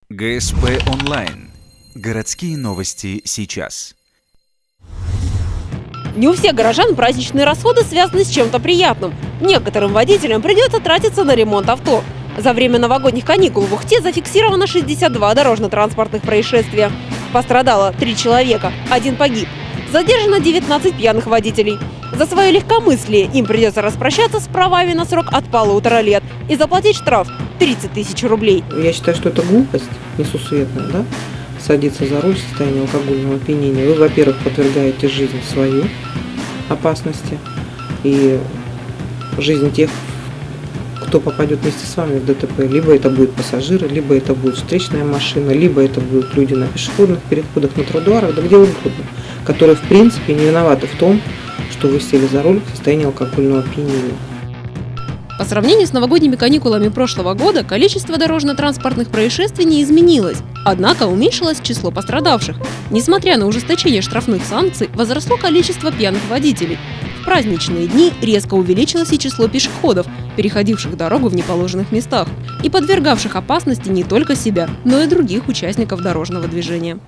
ГСП онлайн. Городские новости сейчас. Не у всех горожан праздничные расходы связаны с чем-то приятным. Некоторым водителям придется тратиться на ремонт авто. За время новогодних каникул в Ухте зафиксировано 62 дорожно-транспортных происшествия. Пострадало 3 человека, 1 погиб. Задержано 19 пьяных водителей. За свое легкомыслие им придется распрощаться с правами на срок от 1,5 лет и заплатить штраф 30 тысяч рублей. Я считаю, что это глупость несусветная, да? Садиться за руль в состоянии алкогольного опьянения. Вы, во-первых, подвергаете жизнь свою опасности и жизнь тех, кто попадет вместе с вами в ДТП. Либо это будут пассажиры, либо это будет встречная машина, либо это будут люди на пешеходных переходах, на тротуарах, да где угодно, которые в принципе не виноваты в том, что вы сели за руль в состоянии алкогольного опьянения. По сравнению с новогодними каникулами прошлого года количество дорожно-транспортных происшествий не изменилось. Однако уменьшилось число пострадавших. Несмотря на ужесточение штрафных санкций, возросло количество пьяных водителей. В праздничные дни резко увеличилось и число пешеходов, переходивших дорогу в неположенных местах и подвергавших опасности не только себя, но и других участников дорожного движения.